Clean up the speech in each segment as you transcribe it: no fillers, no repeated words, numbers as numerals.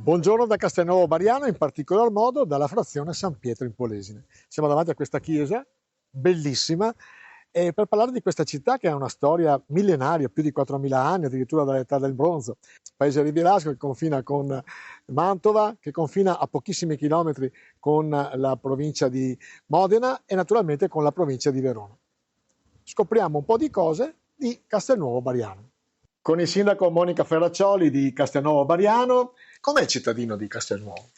Buongiorno da Castelnuovo Bariano, in particolar modo dalla frazione San Pietro in Polesine. Siamo davanti a questa chiesa bellissima e per parlare di questa città che ha una storia millenaria, più di 4.000 anni, addirittura dall'età del bronzo. Paese rivierasco che confina con Mantova, che confina a pochissimi chilometri con la provincia di Modena e naturalmente con la provincia di Verona. Scopriamo un po' di cose di Castelnuovo Bariano. Con il sindaco Monica Ferraccioli di Castelnuovo Bariano. Com'è il cittadino di Castelnuovo?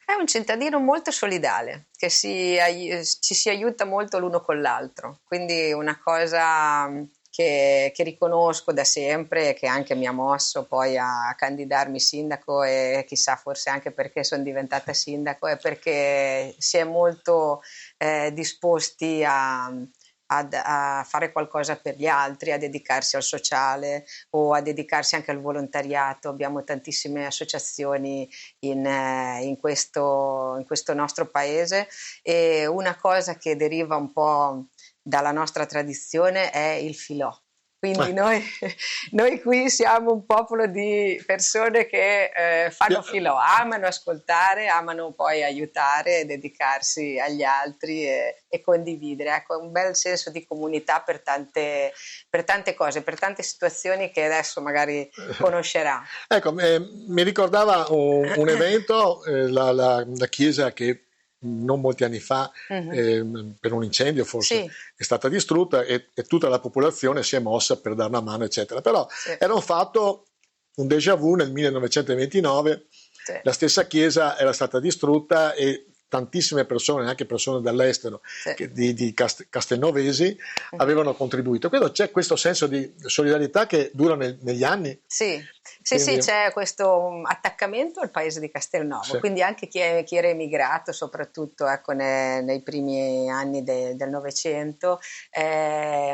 È un cittadino molto solidale, che ci si aiuta molto l'uno con l'altro, quindi una cosa che riconosco da sempre e che anche mi ha mosso poi a candidarmi sindaco, e chissà forse anche perché sono diventata sindaco, è perché si è molto disposti a fare qualcosa per gli altri, a dedicarsi al sociale o a dedicarsi anche al volontariato. Abbiamo tantissime associazioni in questo nostro paese, e una cosa che deriva un po' dalla nostra tradizione è il filò. Quindi noi qui siamo un popolo di persone che fanno filò, amano ascoltare, amano poi aiutare, dedicarsi agli altri e condividere. Ecco, un bel senso di comunità per tante cose, per tante situazioni che adesso magari conoscerà. Ecco, mi ricordava un evento, la chiesa che non molti anni fa per un incendio forse è stata distrutta e tutta la popolazione si è mossa per dare una mano eccetera, però era un déjà vu nel 1929, la stessa chiesa era stata distrutta e tantissime persone, anche persone dall'estero, di castelnovesi, avevano contribuito. Quindi c'è questo senso di solidarietà che dura negli anni. Sì, c'è questo attaccamento al paese di Castelnuovo, quindi anche chi era emigrato, soprattutto nei primi anni del Novecento,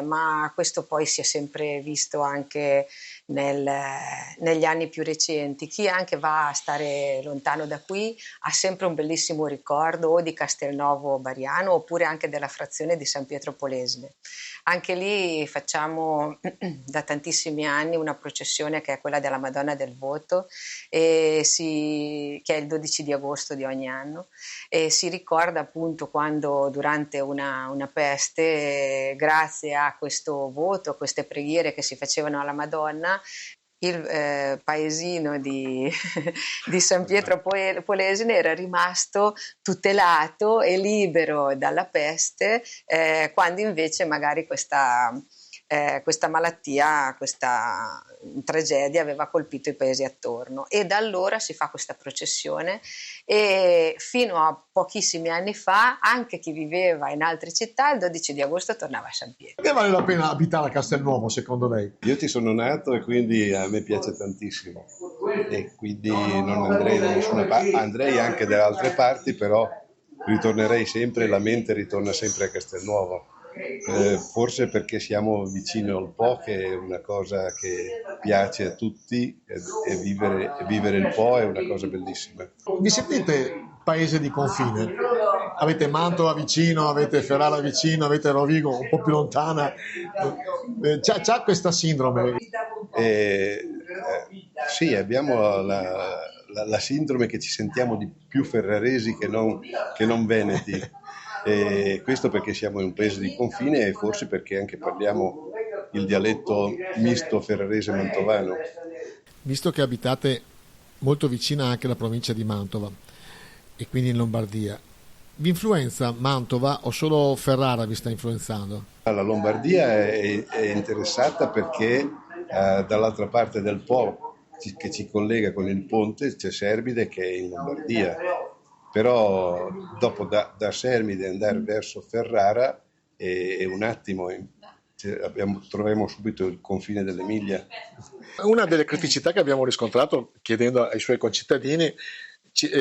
ma questo poi si è sempre visto anche negli anni più recenti. Chi anche va a stare lontano da qui ha sempre un bellissimo ricordo o di Castelnuovo Bariano oppure anche della frazione di San Pietro Polesine. Anche lì facciamo da tantissimi anni una processione che è quella della Madonna del Voto, che è il 12 di agosto di ogni anno, e si ricorda appunto quando durante una peste, grazie a questo voto, a queste preghiere che si facevano alla Madonna, il paesino di San Pietro Polesine era rimasto tutelato e libero dalla peste, quando invece magari questa malattia, questa tragedia aveva colpito i paesi attorno. E da allora si fa questa processione, e fino a pochissimi anni fa anche chi viveva in altre città il 12 di agosto tornava a San Pietro. Perché vale la pena abitare a Castelnuovo secondo lei? Io ci sono nato e quindi a me piace tantissimo e quindi non andrei da nessuna parte, andrei anche da altre parti, però ritornerei sempre, la mente ritorna sempre a Castelnuovo. Forse perché siamo vicino al Po, che è una cosa che piace a tutti, e vivere il Po è una cosa bellissima. Vi sentite paese di confine? Avete Mantova vicino, avete Ferrara vicino, avete Rovigo un po' più lontana. C'ha questa sindrome? Sì, abbiamo la sindrome che ci sentiamo di più ferraresi che non veneti. E questo perché siamo in un paese di confine e forse perché anche parliamo il dialetto misto ferrarese-mantovano. Visto che abitate molto vicina anche alla provincia di Mantova e quindi in Lombardia, vi influenza Mantova o solo Ferrara vi sta influenzando? La Lombardia è interessata perché dall'altra parte del Po che ci collega con il ponte c'è Sermide che è in Lombardia. Però dopo da Sermide andare verso Ferrara è un attimo, troviamo subito il confine dell'Emilia. Una delle criticità che abbiamo riscontrato chiedendo ai suoi concittadini,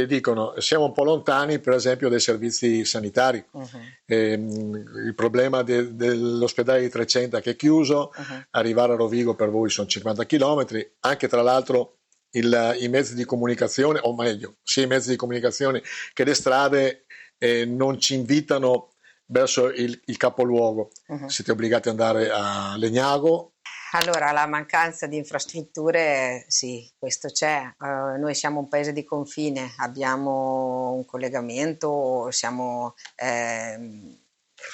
dicono siamo un po' lontani per esempio dai servizi sanitari, il problema dell'ospedale di Trecenta che è chiuso, arrivare a Rovigo per voi sono 50 km, anche tra l'altro i mezzi di comunicazione, o meglio, sia i mezzi di comunicazione che le strade non ci invitano verso il capoluogo. Siete obbligati ad andare a Legnago. Allora, la mancanza di infrastrutture, sì, questo c'è. Noi siamo un paese di confine, abbiamo un collegamento, siamo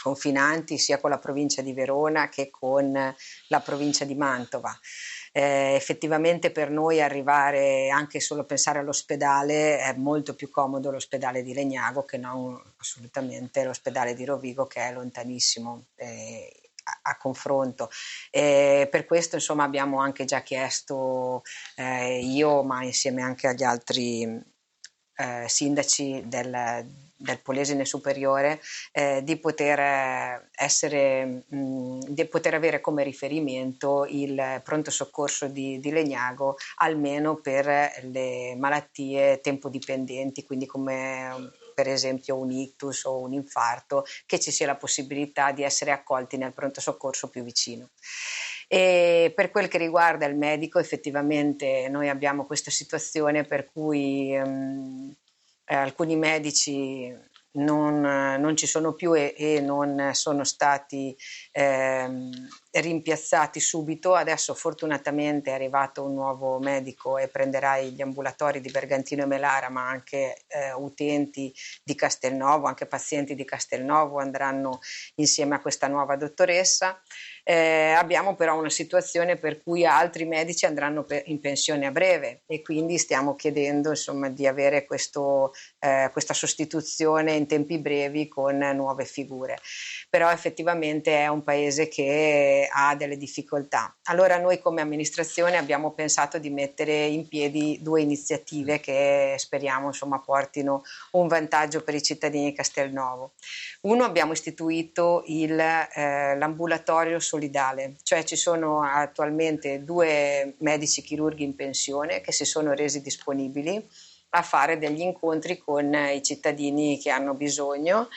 confinanti sia con la provincia di Verona che con la provincia di Mantova. Effettivamente per noi arrivare, anche solo pensare all'ospedale, è molto più comodo l'ospedale di Legnago che non assolutamente l'ospedale di Rovigo, che è lontanissimo a confronto. Per questo insomma abbiamo anche già chiesto, io ma insieme anche agli altri sindaci del Polesine Superiore, di poter avere come riferimento il pronto soccorso di Legnago, almeno per le malattie tempodipendenti, quindi come per esempio un ictus o un infarto, che ci sia la possibilità di essere accolti nel pronto soccorso più vicino. E per quel che riguarda il medico, effettivamente noi abbiamo questa situazione per cui alcuni medici non ci sono più e non sono stati rimpiazzati subito. Adesso fortunatamente è arrivato un nuovo medico e prenderà gli ambulatori di Bergantino e Melara, ma anche utenti di Castelnuovo, anche pazienti di Castelnuovo andranno insieme a questa nuova dottoressa. Abbiamo però una situazione per cui altri medici andranno in pensione a breve e quindi stiamo chiedendo insomma di avere questa sostituzione in tempi brevi con nuove figure. Però effettivamente è un paese che ha delle difficoltà. Allora noi come amministrazione abbiamo pensato di mettere in piedi 2 iniziative che speriamo insomma portino un vantaggio per i cittadini di Castelnuovo. Uno, abbiamo istituito l'ambulatorio solidale, cioè ci sono attualmente 2 medici chirurghi in pensione che si sono resi disponibili a fare degli incontri con i cittadini che hanno bisogno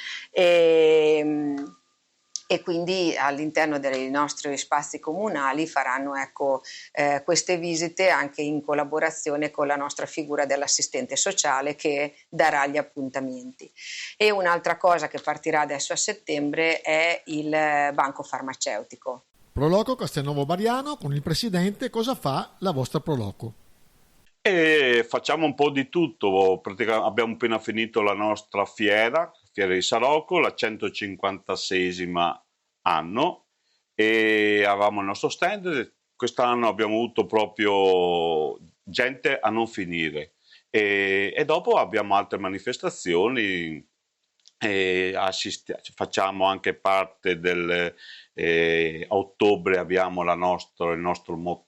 e quindi all'interno dei nostri spazi comunali faranno queste visite anche in collaborazione con la nostra figura dell'assistente sociale che darà gli appuntamenti. E un'altra cosa che partirà adesso a settembre è il banco farmaceutico. Proloco Castelnuovo Bariano, con il presidente, cosa fa la vostra Proloco? E facciamo un po' di tutto, abbiamo appena finito la nostra fiera di Sarocco, la 156esima anno, e avevamo il nostro stand. Quest'anno abbiamo avuto proprio gente a non finire e dopo abbiamo altre manifestazioni e facciamo anche parte a ottobre abbiamo il nostro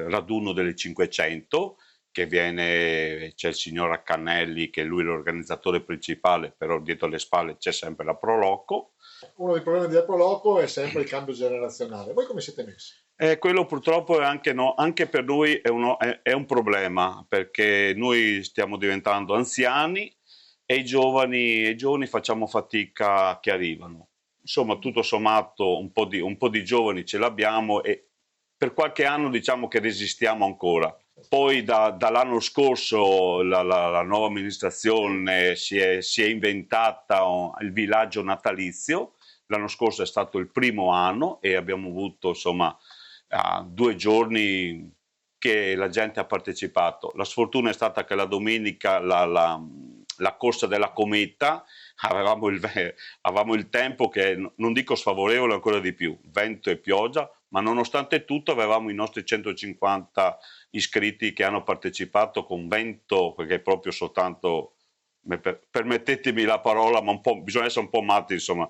raduno delle 500 che c'è il signor Accannelli che lui è l'organizzatore principale, però dietro le spalle c'è sempre la Proloco. Uno dei problemi del Proloco è sempre il cambio generazionale. Voi come siete messi? Quello purtroppo è anche per noi è un problema, perché noi stiamo diventando anziani e i giovani facciamo fatica che arrivano. Insomma, tutto sommato un po' di giovani ce l'abbiamo e per qualche anno diciamo che resistiamo ancora. Poi dall'anno scorso la nuova amministrazione si è inventata il villaggio natalizio. L'anno scorso è stato il primo anno e abbiamo avuto insomma 2 giorni che la gente ha partecipato. La sfortuna è stata che la domenica la corsa della cometa avevamo il tempo che non dico sfavorevole, ancora di più, vento e pioggia, ma nonostante tutto avevamo i nostri 150 iscritti che hanno partecipato con vento, perché proprio soltanto, permettetemi la parola, ma bisogna essere un po' matti insomma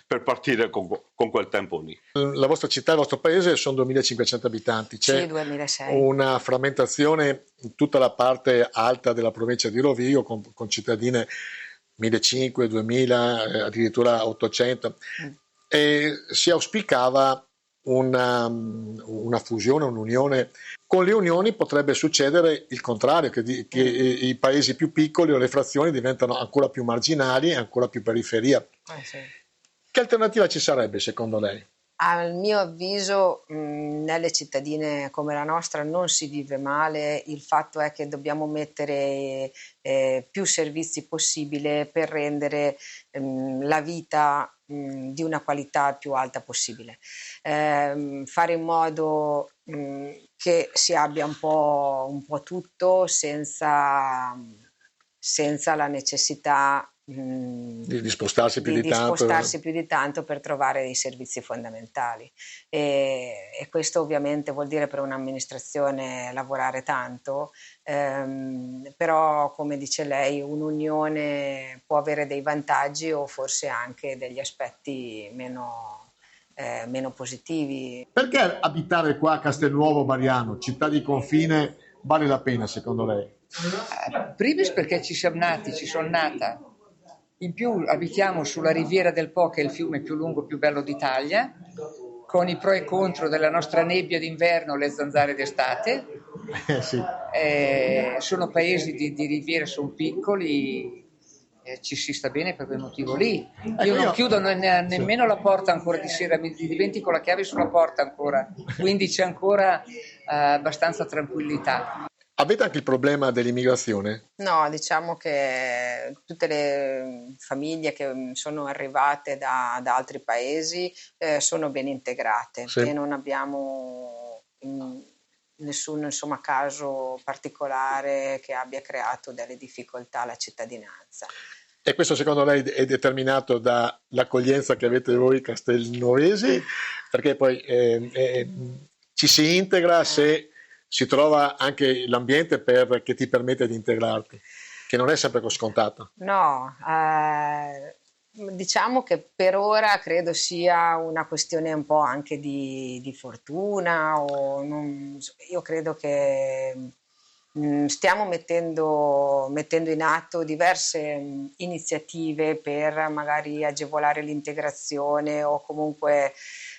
per partire con quel tempo lì. La vostra città, il vostro paese sono 2500 abitanti, c'è 2006. Una frammentazione in tutta la parte alta della provincia di Rovigo con cittadine 1500, 2000, addirittura 800 e si auspicava una fusione, un'unione. Con le unioni potrebbe succedere il contrario, che i paesi più piccoli o le frazioni diventano ancora più marginali e ancora più periferia. Sì. Che alternativa ci sarebbe secondo lei? Al mio avviso, nelle cittadine come la nostra non si vive male, il fatto è che dobbiamo mettere più servizi possibile per rendere la vita di una qualità più alta possibile. Fare in modo che si abbia un po' tutto senza la necessità di spostarsi più di tanto. Spostarsi più di tanto per trovare dei servizi fondamentali e questo ovviamente vuol dire per un'amministrazione lavorare tanto, però come dice lei un'unione può avere dei vantaggi o forse anche degli aspetti meno positivi. Perché abitare qua a Castelnuovo Mariano, città di confine, vale la pena secondo lei? Primis perché ci sono nata. In più abitiamo sulla riviera del Po, che è il fiume più lungo e più bello d'Italia, con i pro e contro della nostra nebbia d'inverno e le zanzare d'estate. Sì. Sono paesi di riviera, sono piccoli, ci si sta bene per quel motivo lì. Io non chiudo nemmeno la porta ancora di sera, mi dimentico la chiave sulla porta ancora, quindi c'è ancora abbastanza tranquillità. Avete anche il problema dell'immigrazione? No, diciamo che tutte le famiglie che sono arrivate da altri paesi sono ben integrate e non abbiamo nessun caso particolare che abbia creato delle difficoltà alla cittadinanza. E questo secondo lei è determinato dall'accoglienza che avete voi castelnuovesi? Perché poi ci si integra se si trova anche l'ambiente che ti permette di integrarti, che non è sempre scontato. No, diciamo che per ora credo sia una questione un po' anche di fortuna. Io credo che stiamo mettendo in atto diverse iniziative per magari agevolare l'integrazione o comunque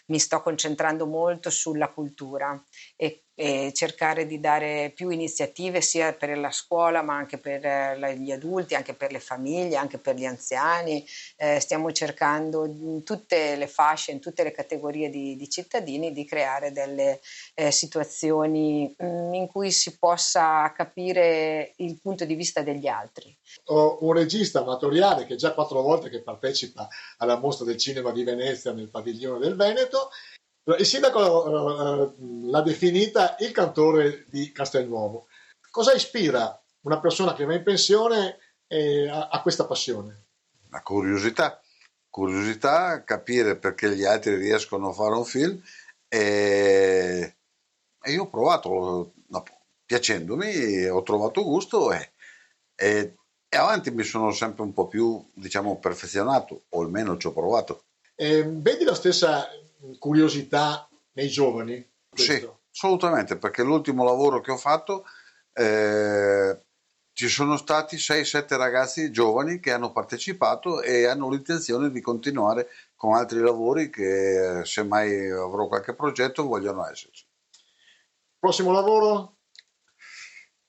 mi sto concentrando molto sulla cultura e cercare di dare più iniziative sia per la scuola ma anche per gli adulti, anche per le famiglie, anche per gli anziani. Stiamo cercando in tutte le fasce, in tutte le categorie di cittadini di creare delle situazioni in cui si possa capire il punto di vista degli altri. Ho un regista amatoriale che è già 4 volte che partecipa alla mostra del cinema di Venezia nel padiglione del Veneto. Il sindaco l'ha definita il cantore di Castelnuovo. Cosa ispira una persona che va in pensione a questa passione? La curiosità, capire perché gli altri riescono a fare un film e io ho provato, piacendomi, ho trovato gusto e avanti mi sono sempre un po' più, perfezionato, o almeno ci ho provato. Vedi la stessa curiosità nei giovani? Sì, assolutamente, perché l'ultimo lavoro che ho fatto ci sono stati 6-7 ragazzi giovani che hanno partecipato e hanno l'intenzione di continuare con altri lavori che se mai avrò qualche progetto vogliono esserci. Prossimo lavoro?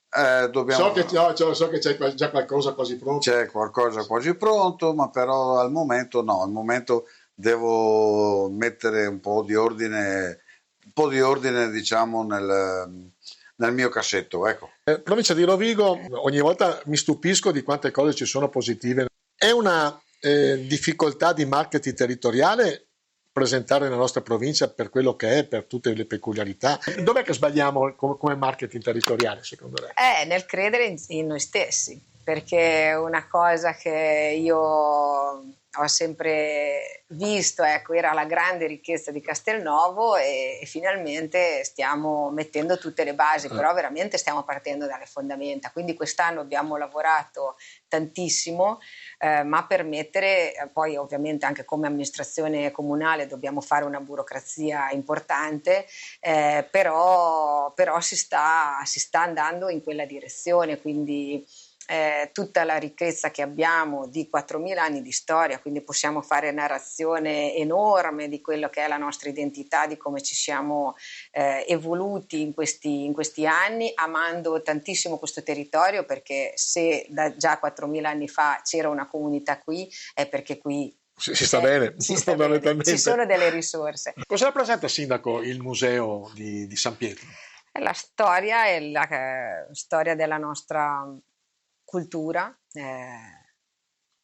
So che c'è già qualcosa quasi pronto. C'è qualcosa quasi pronto, ma però al momento no, al momento devo mettere un po' di ordine nel mio cassetto, ecco. Provincia di Rovigo, ogni volta mi stupisco di quante cose ci sono positive. È una difficoltà di marketing territoriale presentare la nostra provincia per quello che è, per tutte le peculiarità. Dov'è che sbagliamo come marketing territoriale, secondo lei? Nel credere in noi stessi, perché una cosa che io ho sempre visto, era la grande ricchezza di Castelnuovo e finalmente stiamo mettendo tutte le basi, però veramente stiamo partendo dalle fondamenta, quindi quest'anno abbiamo lavorato tantissimo, ma per mettere, poi ovviamente anche come amministrazione comunale dobbiamo fare una burocrazia importante, però si sta andando in quella direzione, quindi tutta la ricchezza che abbiamo di 4.000 anni di storia, quindi possiamo fare narrazione enorme di quello che è la nostra identità, di come ci siamo evoluti in questi anni, amando tantissimo questo territorio, perché se già 4.000 anni fa c'era una comunità qui, è perché qui Si sta bene, si sta bene. Ci sono delle risorse. Cosa rappresenta, Sindaco, il museo di San Pietro? La storia è la storia della nostra cultura,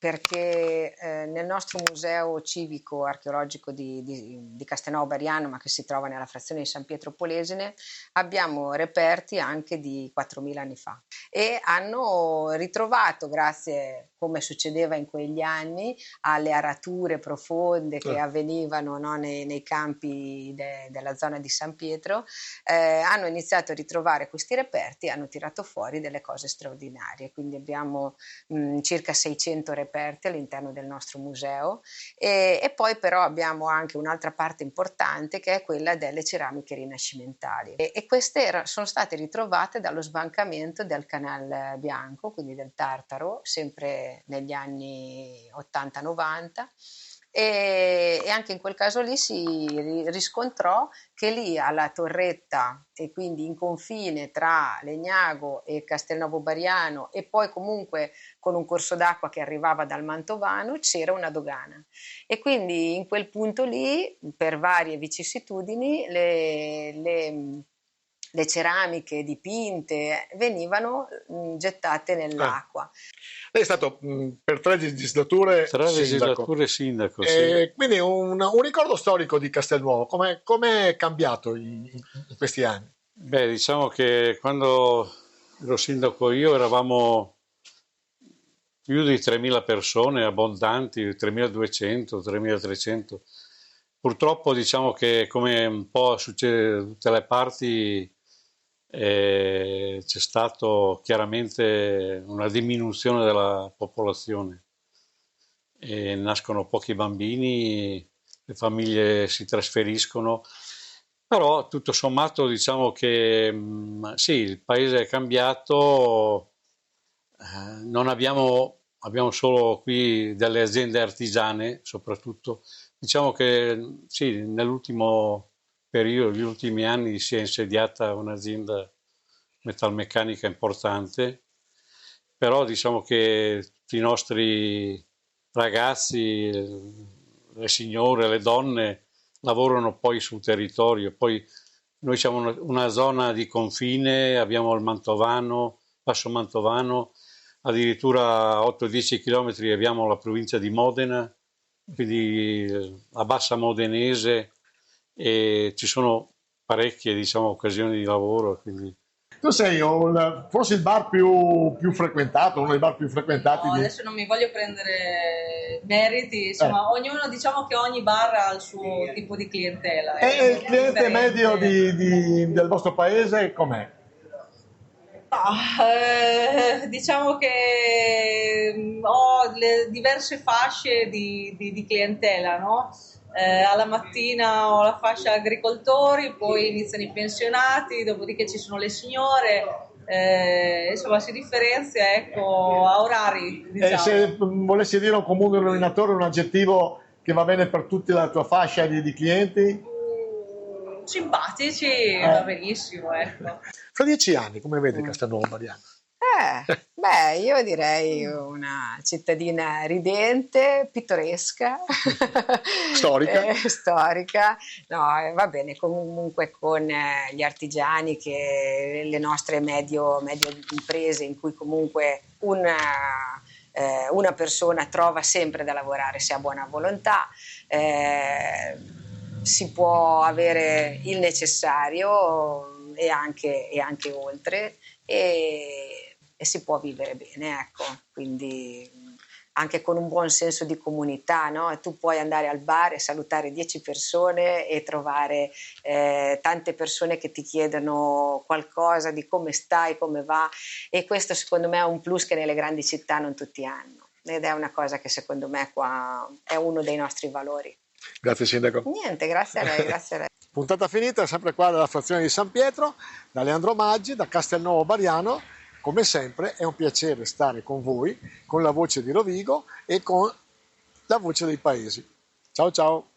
perché nel nostro museo civico archeologico di Castelnuovo Bariano, ma che si trova nella frazione di San Pietro Polesine, abbiamo reperti anche di 4.000 anni fa e hanno ritrovato, grazie, come succedeva in quegli anni, alle arature profonde che avvenivano, no, nei campi della zona di San Pietro, hanno iniziato a ritrovare questi reperti e hanno tirato fuori delle cose straordinarie. Quindi abbiamo circa 600 reperti all'interno del nostro museo e poi però abbiamo anche un'altra parte importante che è quella delle ceramiche rinascimentali e queste sono state ritrovate dallo sbancamento del Canal Bianco, quindi del Tartaro, sempre negli anni 80-90. E anche in quel caso lì si riscontrò che lì alla torretta e quindi in confine tra Legnago e Castelnuovo Bariano e poi comunque con un corso d'acqua che arrivava dal Mantovano c'era una dogana e quindi in quel punto lì per varie vicissitudini le ceramiche dipinte venivano gettate nell'acqua. Lei è stato per 3 legislature sindaco. Sì. Quindi un ricordo storico di Castelnuovo, come è cambiato in questi anni? Beh, diciamo che quando ero sindaco io eravamo più di 3.000 persone, abbondanti, 3.200, 3.300. Purtroppo diciamo che come un po' succede da tutte le parti c'è stato chiaramente una diminuzione della popolazione e nascono pochi bambini, le famiglie si trasferiscono, però tutto sommato diciamo che sì, il paese è cambiato, abbiamo solo qui delle aziende artigiane soprattutto, diciamo che sì, nell'ultimo periodo, negli ultimi anni si è insediata un'azienda metalmeccanica importante, però diciamo che tutti i nostri ragazzi, le signore, le donne lavorano poi sul territorio, poi noi siamo una zona di confine, abbiamo il Mantovano, Passo Mantovano, addirittura 8-10 km abbiamo la provincia di Modena, quindi la bassa modenese, e ci sono parecchie occasioni di lavoro. Quindi. Tu sei forse il bar più frequentato, uno dei bar più frequentati. No, adesso non mi voglio prendere meriti, insomma, ogni bar ha il suo tipo di clientela. E il cliente medio del vostro paese com'è? Diciamo che ho le diverse fasce di clientela, no? Alla mattina ho la fascia agricoltori, poi iniziano i pensionati, dopodiché ci sono le signore, insomma si differenzia, ecco, a orari, diciamo. Se volessi dire un comune denominatore, un aggettivo che va bene per tutta la tua fascia di clienti? Simpatici, va benissimo, ecco. Fra 10 anni, come vedi Castelnuovo Bariano? Io direi una cittadina ridente, pittoresca, storica. No, va bene, comunque con gli artigiani, le nostre medio imprese in cui comunque una persona trova sempre da lavorare se ha buona volontà, si può avere il necessario e anche oltre e si può vivere bene, ecco, quindi anche con un buon senso di comunità, no? Tu puoi andare al bar e salutare 10 persone e trovare tante persone che ti chiedono qualcosa di come stai, come va, e questo secondo me è un plus che nelle grandi città non tutti hanno ed è una cosa che secondo me qua è uno dei nostri valori. Grazie Sindaco. Niente, grazie a lei. Puntata finita, sempre qua dalla frazione di San Pietro, da Leandro Maggi, da Castelnuovo Bariano. Come sempre è un piacere stare con voi, con la voce di Rovigo e con la voce dei paesi. Ciao ciao!